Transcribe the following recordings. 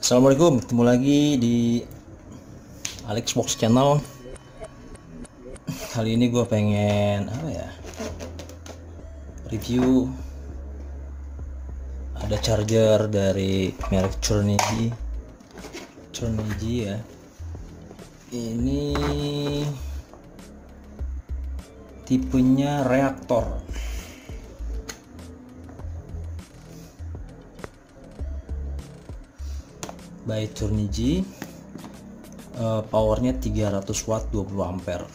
Assalamualaikum, ketemu lagi di Alexbox Channel. Kali ini gue pengen review ada charger dari merek Chronergy ya. Ini tipenya reaktor. By Chronergy, powernya 300 watt 20 ampere.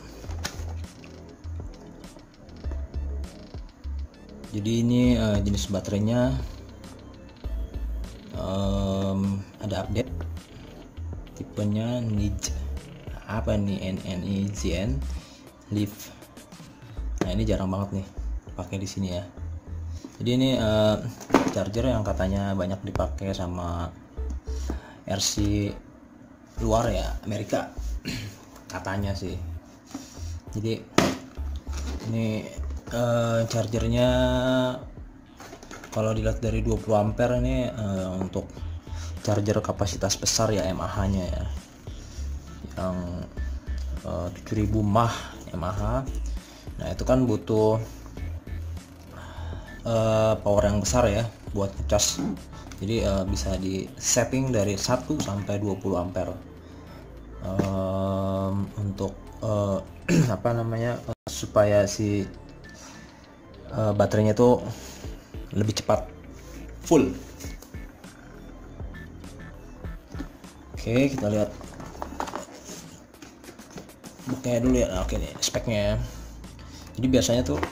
Jadi ini jenis baterainya ada update, tipenya NNEGN Leaf. Nah ini jarang banget nih pakai di sini ya. Jadi ini charger yang katanya banyak dipakai sama RC luar ya, Amerika katanya sih. Jadi ini chargernya kalau dilihat dari 20 ampere ini untuk charger kapasitas besar ya, mAh nya ya, yang 7000 mAh mAh. Nah itu kan butuh power yang besar ya buat ngecas. Jadi bisa di setting dari 1 sampai 20 ampere untuk supaya si baterainya tuh lebih cepat full. Oke, kita lihat bukanya dulu ya. Oke nih speknya. Jadi biasanya tuh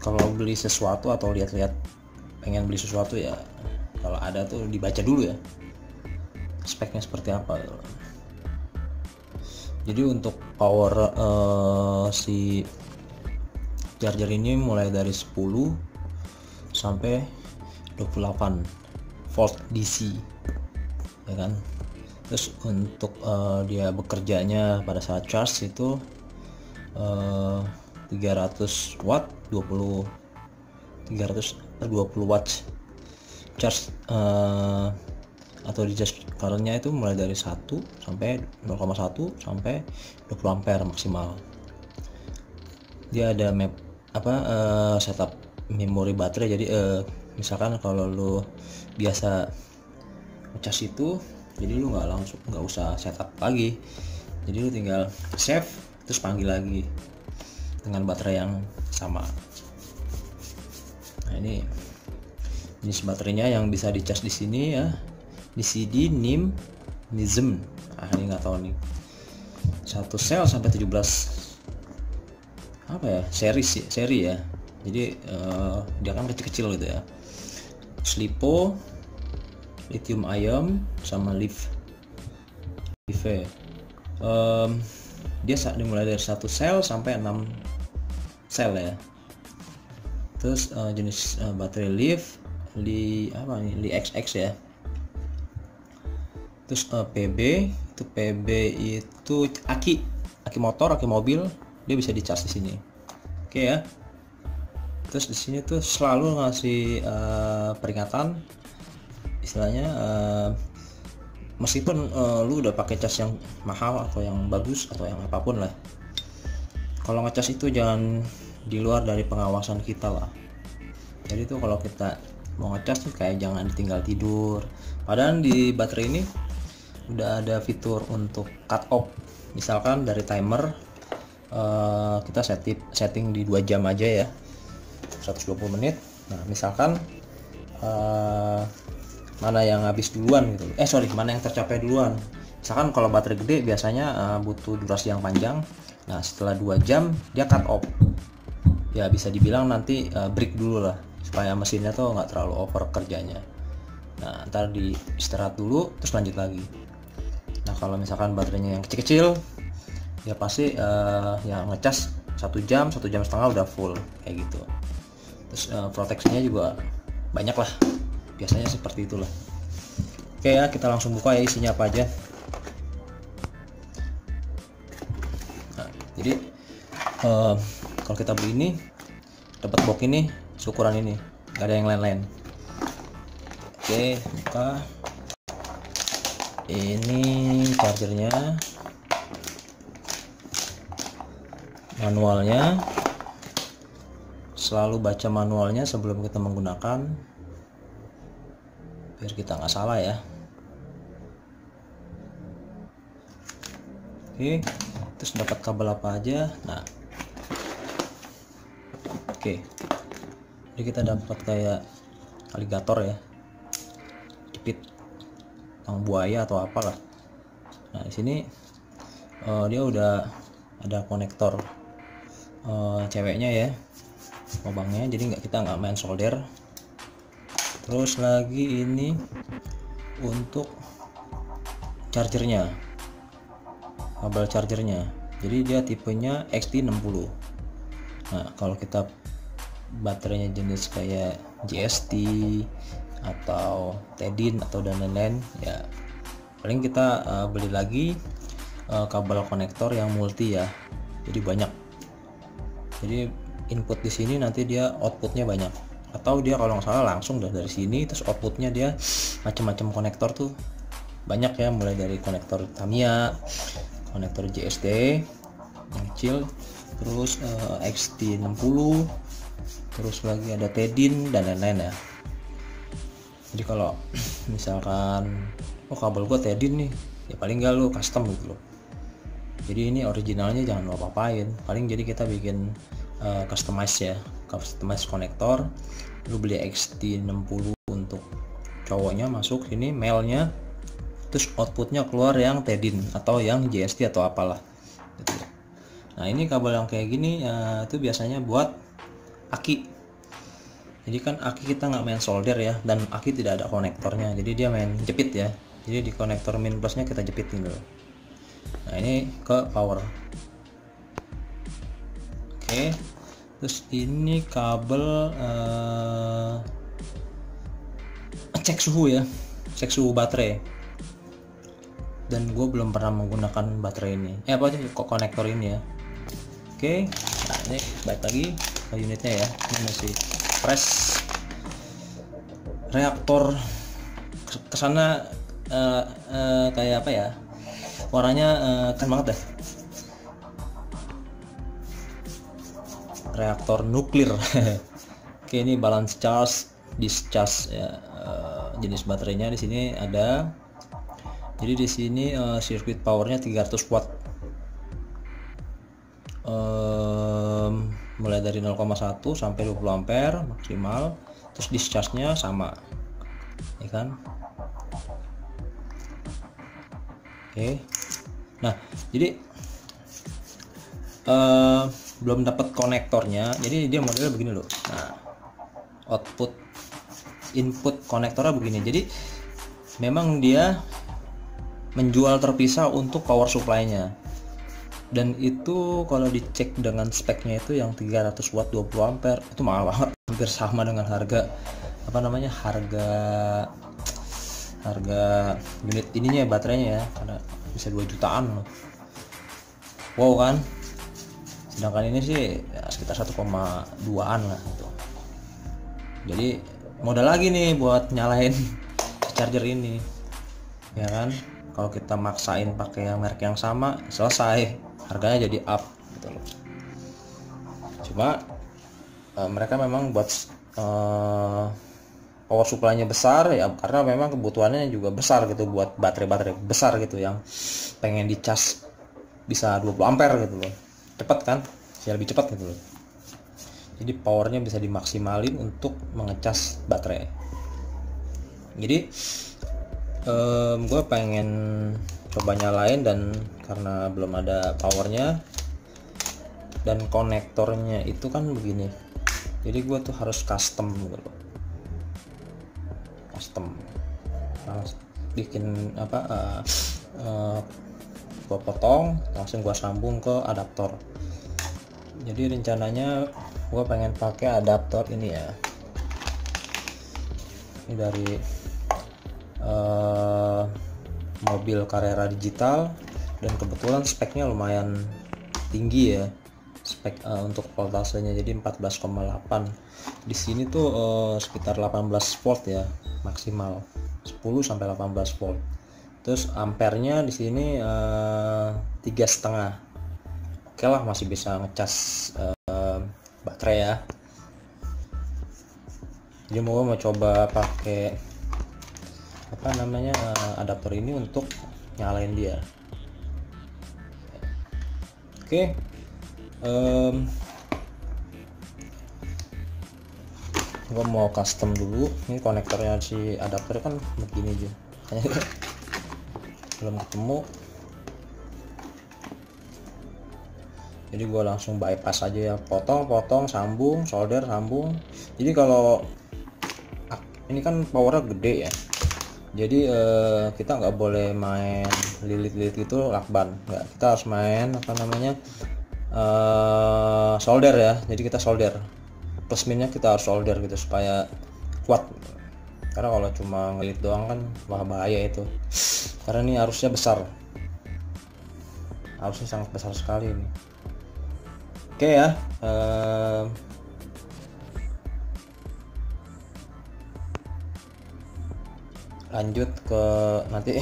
kalau beli sesuatu atau lihat-lihat pengen beli sesuatu ya, kalau ada tuh dibaca dulu ya speknya seperti apa. Jadi untuk power si charger ini mulai dari 10 sampai 28 volt DC ya kan. Terus untuk dia bekerjanya pada saat charge itu 300 watt 20 watts charge, atau di charge currentnya itu mulai dari 1 sampai 0,1 sampai 20 ampere maksimal. Dia ada setup memori baterai. Jadi misalkan kalau lu biasa ngecas itu, jadi lu nggak usah setup lagi, jadi lu tinggal save terus panggil lagi dengan baterai yang sama. Nah ini jenis baterainya yang bisa dicas di sini ya, di CD NISM. Nah ini nggak tahu nih, 1 sel sampai 17 seri ya. Jadi dia kan kecil-kecil gitu ya. Slipo, lithium ion sama leaf. Dia dimulai dari 1 sel sampai 6 sel ya. Terus jenis baterai Leaf Li XX ya. Terus PB itu aki motor, aki mobil, dia bisa dicas di sini. Oke ya. Terus di sini tuh selalu ngasih peringatan, istilahnya meskipun lu udah pakai cas yang mahal atau yang bagus atau yang apapun lah, kalau ngecas itu jangan di luar dari pengawasan kita lah. Jadi tuh kalau kita mau ngecas tuh kayak jangan ditinggal tidur. Padahal di baterai ini udah ada fitur untuk cut off. Misalkan dari timer kita setting di 2 jam aja ya, 120 menit. Nah misalkan mana yang habis duluan gitu, mana yang tercapai duluan. Misalkan kalau baterai gede biasanya butuh durasi yang panjang. Nah setelah 2 jam dia cut off ya, bisa dibilang nanti break dulu lah supaya mesinnya tuh nggak terlalu over kerjanya. Nah ntar di istirahat dulu terus lanjut lagi. Nah kalau misalkan baterainya yang kecil-kecil ya pasti yang ngecas 1 jam 1,5 jam udah full kayak gitu. Terus proteksinya juga banyak lah, biasanya seperti itulah. Oke ya, kita langsung buka ya isinya apa aja. Nah, jadi kalau kita beli ini dapat box ini ukuran ini, nggak ada yang lain-lain. Oke, buka. Ini chargernya, manualnya. Selalu baca manualnya sebelum kita menggunakan, biar kita nggak salah ya. Oke, terus dapat kabel apa aja. Nah, oke, jadi kita dapat kayak aligator ya, jepit tang buaya atau apalah. Nah, di sini dia udah ada konektor ceweknya ya, lubangnya, jadi kita nggak main solder. Terus lagi ini untuk chargernya, kabel chargernya, jadi dia tipenya XT60. Nah, kalau kita baterainya jenis kayak JST atau Tedin atau dan lain-lain ya, paling kita beli lagi kabel konektor yang multi ya, jadi banyak. Jadi input di sini nanti dia outputnya banyak, atau dia kalau nggak salah langsung dari sini, terus outputnya dia macam-macam konektor tuh banyak ya, mulai dari konektor Tamiya, konektor JST yang kecil, terus XT60, terus lagi ada Tedin dan lain-lain ya. Jadi kalau misalkan kabel gua Tedin nih, ya paling nggak lu custom gitu loh. Jadi ini originalnya jangan lo apa-apain, paling jadi kita bikin customize ya, customize konektor. Lu beli XT60 untuk cowoknya, masuk sini mailnya, terus outputnya keluar yang Tedin atau yang JST atau apalah gitu. Nah, ini kabel yang kayak gini itu biasanya buat aki. Jadi kan aki kita nggak main solder ya, dan aki tidak ada konektornya, jadi dia main jepit ya. Jadi di konektor min plusnya kita jepitin dulu. Nah, ini ke power. Oke, terus ini kabel cek suhu ya, cek suhu baterai. Dan gue belum pernah menggunakan baterai ini, apa sih kok konektor ini ya. Oke, nah ini balik lagi ke unitnya ya. Ini masih fresh. Reaktor kesana kayak apa ya, warnanya keren banget deh. Reaktor nuklir. Oke, ini balance charge, discharge ya, jenis baterainya di sini ada. Jadi di sini circuit powernya 300 watt, mulai dari 0,1 sampai 20 ampere maksimal. Terus discharge-nya sama ya kan. Oke, nah jadi belum dapat konektornya, jadi dia modelnya begini loh. Nah, output input konektornya begini, jadi memang dia menjual terpisah untuk power supply-nya. Dan itu kalau dicek dengan speknya itu yang 300 watt 20 ampere itu mahal banget, hampir sama dengan harga apa namanya, harga unit ininya baterainya ya, karena bisa 2 jutaan loh. Wow kan, sedangkan ini sih ya, sekitar 1,2an lah gitu. Jadi modal lagi nih buat nyalain charger ini ya kan. Kalau kita maksain pakai yang merek yang sama, selesai, harganya jadi up gitu loh. Cuma mereka memang buat power supply-nya besar ya, karena memang kebutuhannya juga besar gitu, buat baterai-baterai besar gitu yang pengen dicas bisa 20 ampere gitu loh. Cepat kan, bisa lebih cepat gitu loh. Jadi powernya bisa dimaksimalin untuk mengecas baterai. Jadi gue pengen coba nyalain, dan karena belum ada powernya dan konektornya itu kan begini, jadi gue tuh harus custom gitu loh. Custom bikin apa, gue potong langsung gue sambung ke adaptor. Jadi rencananya gue pengen pakai adaptor ini ya, ini dari mobil Carrera digital, dan kebetulan speknya lumayan tinggi ya, spek untuk voltasenya, jadi 14,8. Di sini tuh sekitar 18 volt ya maksimal, 10 sampai 18 volt. Terus ampernya di sini 3,5. Oke lah, masih bisa ngecas baterai ya. Jadi mau coba pakai apa namanya adaptor ini untuk nyalain dia. Oke. Gue mau custom dulu. Ini konektornya si adapter kan begini aja. Belum ketemu. Jadi gue langsung bypass aja ya, potong, sambung, solder, sambung. Jadi kalau ini kan powernya gede ya, jadi kita nggak boleh main lilit-lilit gitu lakban, nggak. Kita harus main apa namanya solder ya. Jadi kita solder, plus minusnya kita harus solder gitu supaya kuat. Karena kalau cuma ngelit doang kan bahaya itu, karena ini arusnya besar, arusnya sangat besar sekali ini. Oke ya, lanjut ke nanti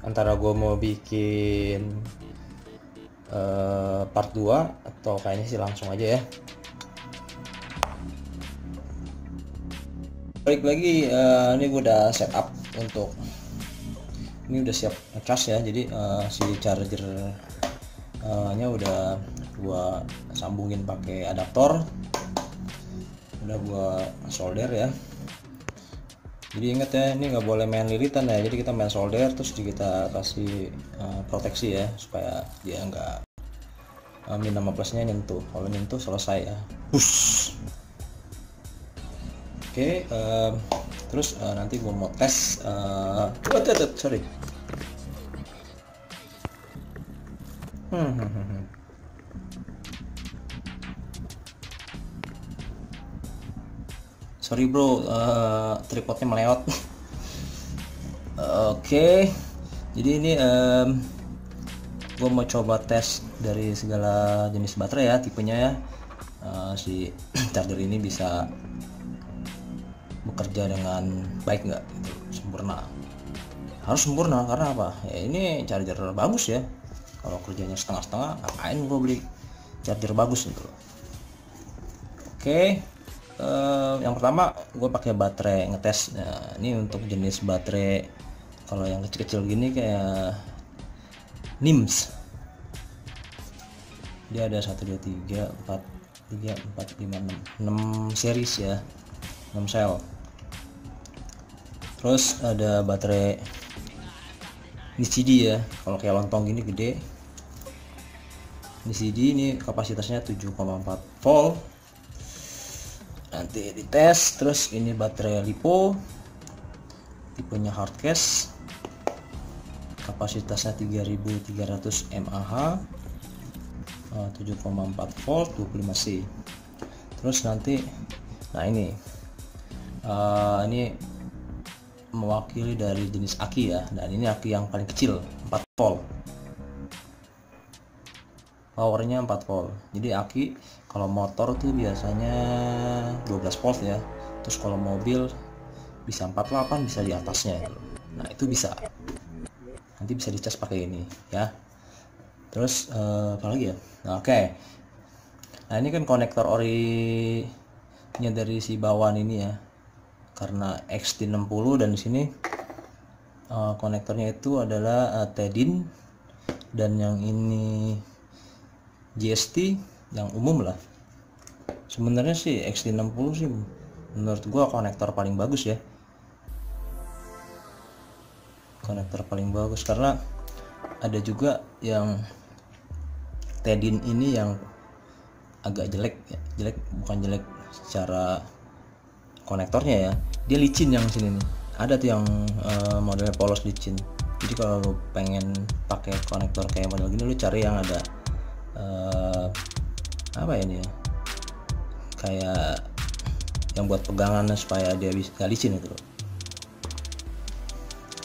antara gue mau bikin part 2 atau kayaknya sih langsung aja ya. Balik lagi, ini gue udah setup untuk ini, udah siap ngecas ya. Jadi si charger nya udah gua sambungin pakai adaptor, udah gua solder ya. Jadi ingat ya, ini nggak boleh main lilitan ya. Jadi kita main solder, terus kita kasih proteksi ya, supaya dia nggak min sama plusnya nyentuh. Kalau nyentuh selesai ya, push. Oke, terus nanti gua mau tes sorry. Sorry bro, tripodnya melewat. Oke, jadi ini gue mau coba tes dari segala jenis baterai ya, tipenya ya. Si charger ini bisa bekerja dengan baik nggak, sempurna. Harus sempurna, karena apa ya, ini charger bagus ya. Kalau kerjanya setengah-setengah, ngapain gue beli charger bagus gitu. Oke. Yang pertama gue pakai baterai ngetes. Nah, ini untuk jenis baterai kalau yang kecil-kecil gini kayak NIMS, dia ada 1 2 3 4 5 6 series ya, 6 sel. Terus ada baterai DCD ya, kalau kayak lontong gini gede. DCD ini kapasitasnya 7,4 volt. Nanti dites. Terus ini baterai LiPo, tipenya hardcase, kapasitasnya 3300 mAh, 7,4 volt, 25C. Terus nanti ini mewakili dari jenis aki ya, dan ini aki yang paling kecil, 4 volt, powernya 4 volt. Jadi aki kalau motor tuh biasanya 12 volt ya, terus kalau mobil bisa 48, bisa di atasnya. Nah itu bisa, nanti bisa dicas pakai ini ya. Terus apa lagi ya, nah, oke. Nah ini kan konektor ori-nya dari si bawaan ini ya, karena XT60, dan di sini konektornya itu adalah Tedin, dan yang ini GST yang umum lah. Sebenarnya sih XT60 sih menurut gua konektor paling bagus ya, konektor paling bagus, karena ada juga yang Tedin ini yang agak jelek ya. Bukan jelek secara konektornya ya, dia licin yang sini nih. Ada tuh yang modelnya polos licin. Jadi kalau lu pengen pakai konektor kayak model gini, lu cari yang ada apa ya ini ya, kayak yang buat pegangannya supaya dia bisa gak licin itu loh.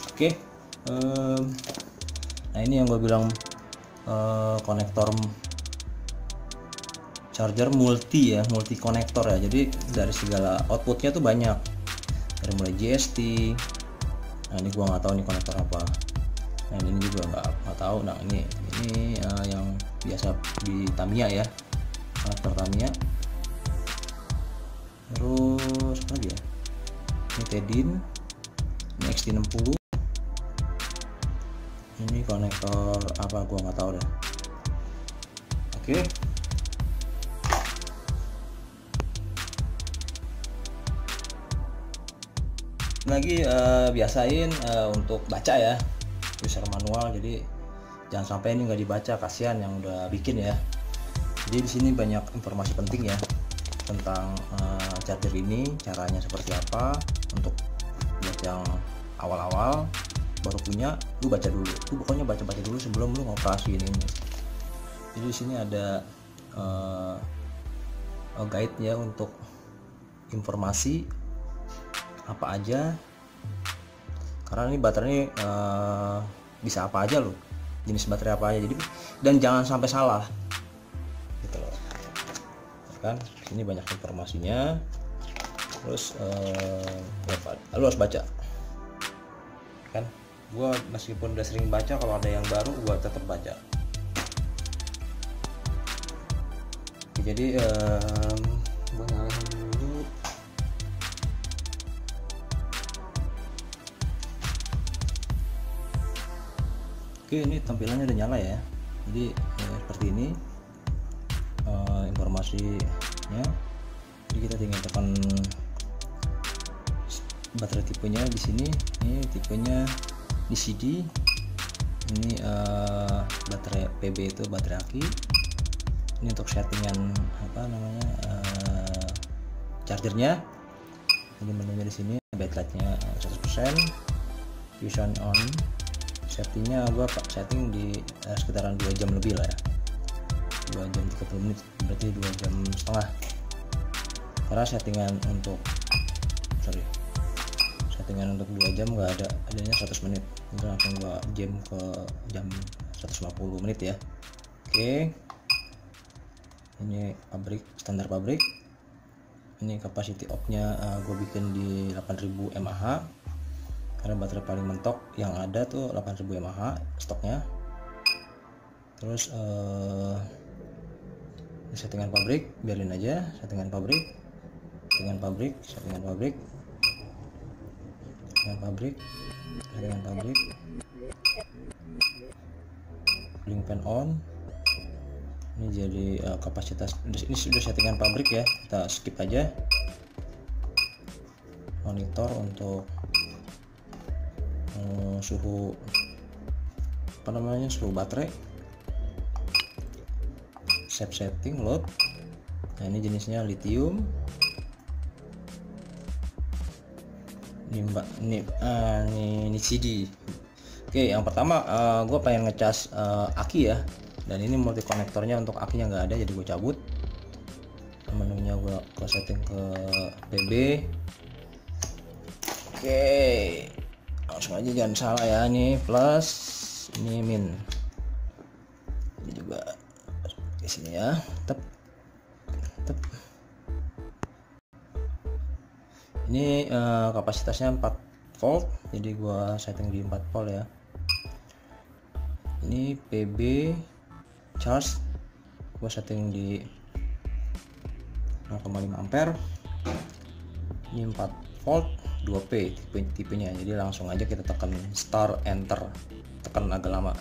Oke. Nah ini yang gue bilang konektor charger multi ya, multi konektor ya, jadi dari segala outputnya tuh banyak, dari mulai JST. Nah ini gua nggak tahu nih konektor apa, nah ini juga nggak tahu. Nah ini yang biasa di Tamiya ya, konektor Tamiya. Terus apa lagi ya, ini Tedin, ini XT60, ini konektor apa gua nggak tahu deh. Oke. Lagi biasain untuk baca ya, user manual, jadi jangan sampai ini nggak dibaca, kasihan yang udah bikin ya. Jadi di sini banyak informasi penting ya tentang charger ini, caranya seperti apa. Untuk buat yang awal-awal baru punya, lu baca dulu, lu pokoknya baca dulu sebelum lu ngoperasi ini. Jadi di sini ada guide ya untuk informasi apa aja, karena ini baterai bisa apa aja loh, jenis baterai apa aja. Jadi dan jangan sampai salah gitu loh kan, sini banyak informasinya. Terus lu harus baca kan, gua meskipun udah sering baca, kalau ada yang baru gua tetap baca. Jadi gua nyalain dulu. Oke, ini tampilannya udah nyala ya. Jadi seperti ini informasinya. Jadi kita tinggal tekan baterai tipenya di sini. Ini tipenya DCD. Ini baterai PB itu baterai aki. Ini untuk settingan apa namanya chargernya. Ini menunya di sini, backlightnya 100%, fusion on. Settingnya gua setting di sekitaran 2 jam lebih lah ya, 2 jam 30 menit, berarti 2 jam setengah. Karena settingan untuk 2 jam nggak ada, adanya 100 menit, itu langsung gua jam ke jam 150 menit ya. Oke, ini pabrik, standar pabrik. Ini capacity off nya gue bikin di 8000 mAh, karena baterai paling mentok yang ada tuh 8000 mAh stoknya. Terus settingan pabrik, biarin aja settingan pabrik, settingan pabrik, settingan pabrik, settingan pabrik, settingan pabrik, cooling fan on. Ini jadi kapasitas, ini sudah settingan pabrik ya, kita skip aja. Monitor untuk suhu apa namanya, suhu baterai. Save setting load. Nah ini jenisnya lithium. Ini CD. Oke, yang pertama gue pengen ngecas aki ya, dan ini multi konektornya untuk akinya nggak ada, jadi gue cabut. Menunya gue setting ke PB. Oke, langsung aja, jangan salah ya. Ini plus, ini min, ini juga di sini ya. Tep. Ini kapasitasnya 4 volt, jadi gua setting di 4 volt ya. Ini PB charge gua setting di 0,5 ampere. Ini 4 volt 2P tipenya, jadi langsung aja kita tekan start, enter, tekan agak lama.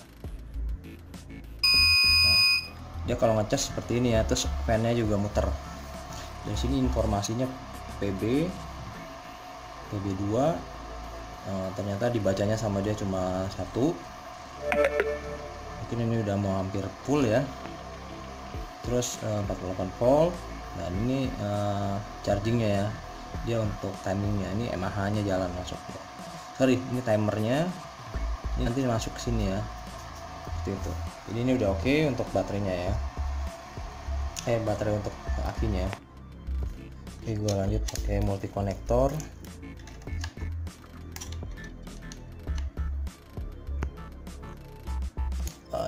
Nah, dia kalau ngecas seperti ini ya, terus fan-nya juga muter. Dari sini informasinya PB2, ternyata dibacanya sama dia cuma 1. Mungkin ini udah mau hampir full ya. Terus 48 volt. Dan ini chargingnya ya, dia untuk timingnya, ini mAh nya jalan masuk. Sorry, ini timernya, ini nanti masuk ke sini ya, seperti itu. Jadi ini udah oke untuk baterainya ya, baterai untuk akinya. Oke, gue lanjut pakai multi konektor.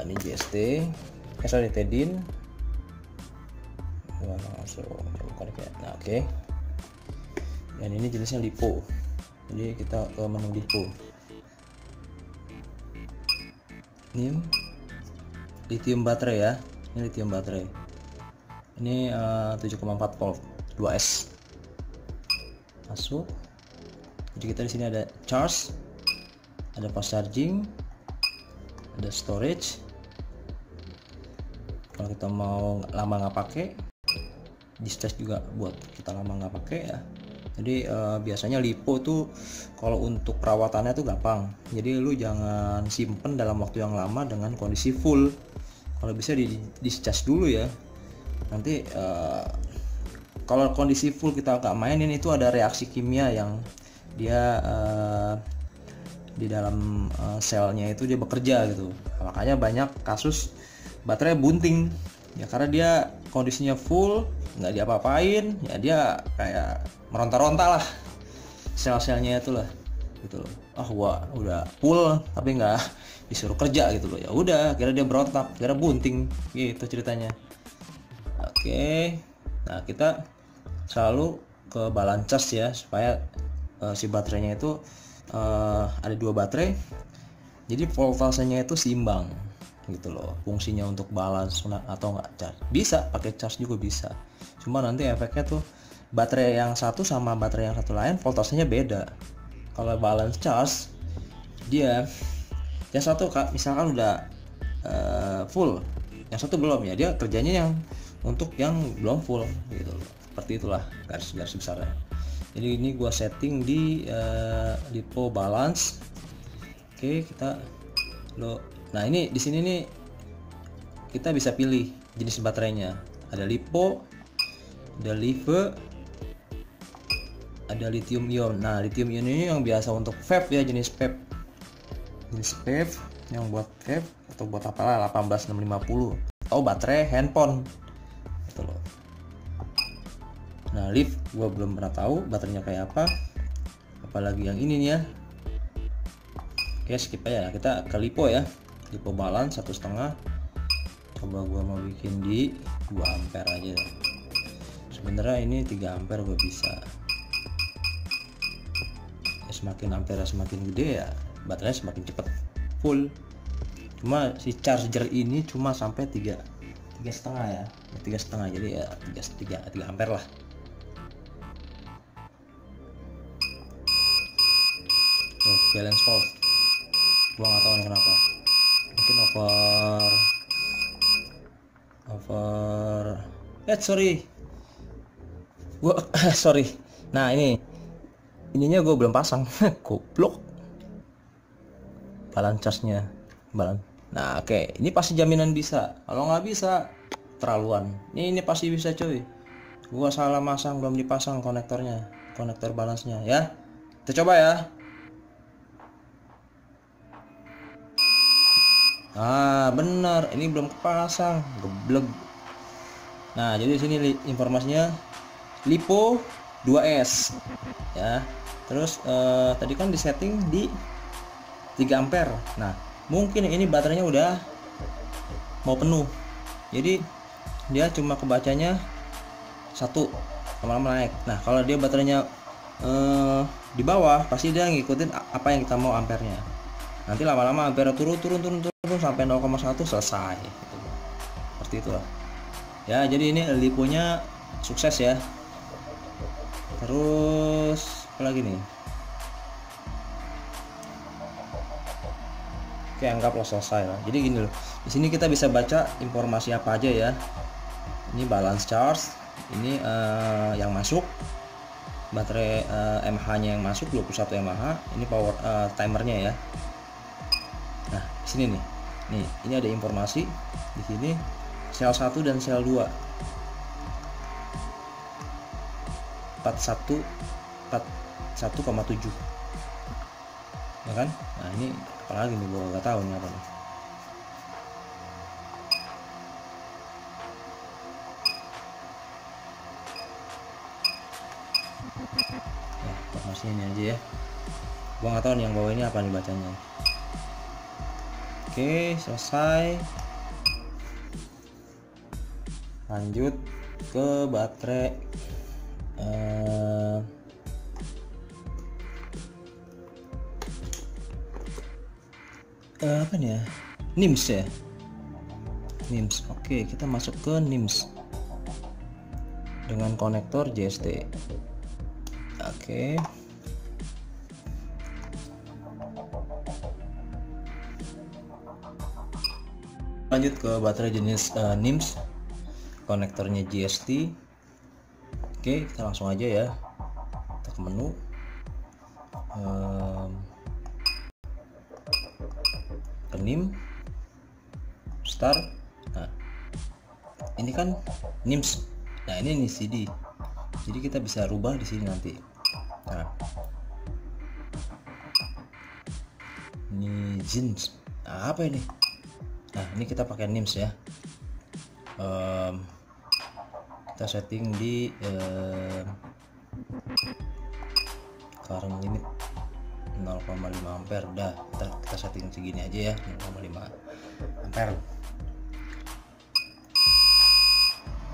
Ini JST, sorry, Tedin. so bukan kayak. Nah oke. Dan ini jenisnya lipo, jadi kita ke menu lipo. Ini lithium baterai ya, ini lithium baterai, ini 7,4 volt 2S. Masuk. Jadi kita di sini ada charge, ada fast charging, ada storage. Kalau kita mau lama nggak pakai, discharge juga buat kita lama nggak pakai ya. Jadi biasanya lipo tuh kalau untuk perawatannya tuh gampang. Jadi lu jangan simpen dalam waktu yang lama dengan kondisi full. Kalau bisa di discharge dulu ya. Nanti kalau kondisi full kita nggak mainin, itu ada reaksi kimia yang dia di dalam selnya itu dia bekerja gitu. Makanya banyak kasus baterai bunting ya, karena dia kondisinya full, nggak diapa-apain ya, dia kayak meronta-ronta lah sel-selnya itu lah gitu loh. Wah udah full tapi nggak disuruh kerja gitu loh, ya udah kira dia berontak, kira bunting gitu ceritanya. Oke, nah kita selalu ke balance charge ya, supaya si baterainya itu ada 2 baterai, jadi voltasenya itu seimbang gitu loh. Fungsinya untuk balance atau enggak charge, bisa pakai charge juga bisa, cuma nanti efeknya tuh baterai yang satu sama baterai yang satu lain voltasenya beda. Kalau balance charge, dia yang satu misalkan udah full, yang satu belum, ya dia kerjanya yang untuk yang belum full gitu loh. Seperti itulah garis besarnya. Jadi ini gua setting di lipo balance. Oke, kita nah ini di sini nih kita bisa pilih jenis baterainya. Ada lipo, ada live, ada lithium ion. Nah lithium ion ini yang biasa untuk vape ya, jenis vape yang buat vape atau buat apalah 18650 atau baterai handphone gitu loh. Nah live gua belum pernah tahu baterainya kayak apa, apalagi yang ini nih ya. Oke skip aja, kita ke lipo ya, lipo balance 1,5. Coba gua mau bikin di 2 ampere aja. Sebenarnya ini 3 ampere gua bisa ya, semakin ampere semakin gede ya baterainya semakin cepat full. Cuma si charger ini cuma sampai 3,5 ya, 3,5, jadi ya 3 ampere lah. Tuh balance fault, gua nggak tahu nih kenapa, mungkin sorry gua sorry. Nah ininya gue belum pasang goblok, balance charge-nya nah oke. Ini pasti jaminan bisa, kalau nggak bisa terlaluan. Ini pasti bisa cuy, gua salah masang, belum dipasang konektor balance-nya ya. Kita coba ya. Bener, ini belum kepasang, geblek. Nah jadi sini informasinya lipo 2S ya. Terus tadi kan disetting di 3 ampere. Nah mungkin ini baterainya udah mau penuh, jadi dia cuma kebacanya 1, lama-lama naik. Nah kalau dia baterainya di bawah, pasti dia ngikutin apa yang kita mau ampernya. Nanti lama-lama ampere turun sampai 0,1 selesai gitu. Seperti itulah ya. Jadi ini liponya sukses ya. Terus apa lagi nih? Oke, anggaplah selesai lah. Jadi gini loh, di sini kita bisa baca informasi apa aja ya. Ini balance charge, ini yang masuk baterai, mAh-nya yang masuk 21 mAh. Ini power timernya ya. Nah di sini nih, ini ada informasi di sini sel 1 dan sel 2 41,7 ya kan. Nah ini apalagi nih, gua nggak tahu nih apa nih. Ya informasinya ini aja ya, gua nggak tahu nih yang bawah ini apa nih bacanya. Oke selesai, lanjut. ke baterai apa nih ya, NIMS ya, NIMS. Oke, kita masuk ke NIMS dengan konektor JST. Oke, lanjut ke baterai jenis NIMS, konektornya JST. Oke, kita langsung aja ya, kita ke menu, ke NIM, start. Nah, ini kan NIMS. Nah, ini CD. Jadi kita bisa rubah di sini nanti. Nah, ini jeans. Nah, apa ini? Nah, ini kita pakai NIMS ya. Kita setting di current limit 0,5 ampere. Udah, kita setting segini aja ya, 0,5 ampere.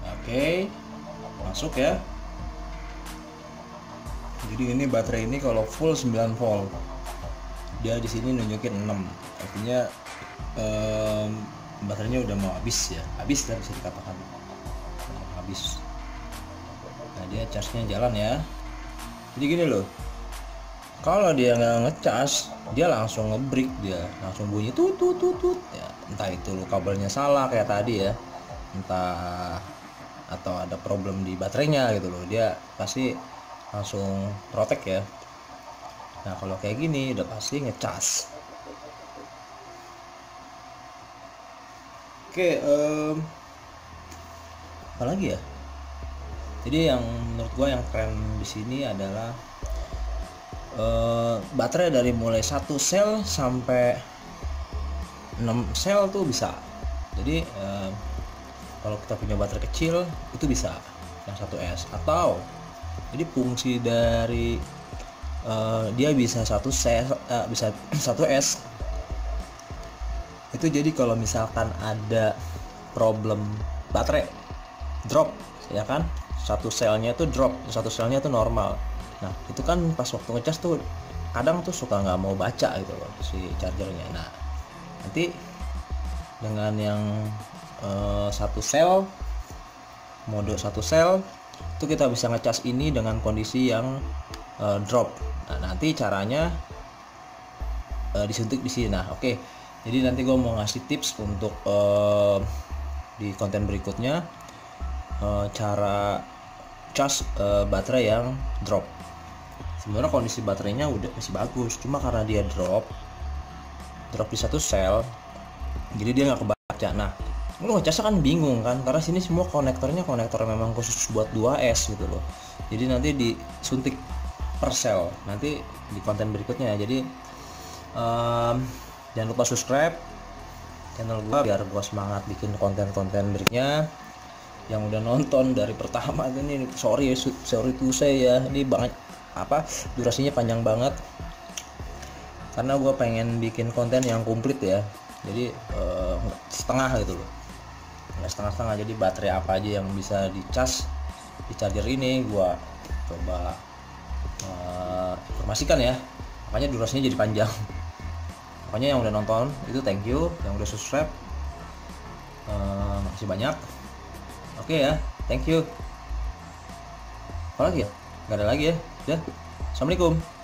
Oke, masuk ya. Jadi ini baterai ini kalau full 9 volt, dia di sini nunjukin 6, artinya baterainya udah mau habis ya, habis lah bisa dikatakan habis. Nah, dia charge-nya jalan ya. Jadi gini loh, kalau dia nggak ngecas, dia langsung ngebreak, dia langsung bunyi tut tut tut tut ya. Entah itu lo kabelnya salah kayak tadi ya, entah atau ada problem di baterainya gitu loh, dia pasti langsung protek ya. Nah, kalau kayak gini udah pasti ngecas. Oke, apa lagi ya? Jadi yang menurut gua yang keren di sini adalah baterai dari mulai 1 sel sampai 6 sel tuh bisa. Jadi kalau kita punya baterai kecil itu bisa yang 1S, atau jadi fungsi dari dia bisa 1 sel, bisa 1S itu. Jadi kalau misalkan ada problem baterai drop ya kan, 1 selnya itu drop, 1 selnya itu normal. Nah, itu kan pas waktu ngecas tuh kadang tuh suka nggak mau baca gitu loh si chargernya. Nah, nanti dengan yang 1 sel, mode 1 sel itu kita bisa ngecas ini dengan kondisi yang drop. Nah, nanti caranya disuntik di sini. Nah, oke. Jadi nanti gue mau ngasih tips untuk di konten berikutnya, cara cas baterai yang drop. Sebenarnya kondisi baterainya udah masih bagus, cuma karena dia drop di 1 sel, jadi dia nggak kebaca. Nah, lu ngecasnya kan bingung kan, karena sini semua konektornya konektor memang khusus buat 2S gitu loh. Jadi nanti disuntik per sel nanti di konten berikutnya. Jadi jangan lupa subscribe channel gua biar gua semangat bikin konten-konten berikutnya. Yang udah nonton dari pertama ini sorry to say ya, ini banget durasinya panjang banget karena gua pengen bikin konten yang komplit ya. Jadi setengah gitu loh, nggak setengah-setengah. Jadi baterai apa aja yang bisa dicas di charger ini gua coba informasikan ya, makanya durasinya jadi panjang. Makanya yang udah nonton itu thank you, yang udah subscribe makasih banyak. Oke ya, thank you. Apa lagi ya? Nggak ada lagi ya. Assalamualaikum.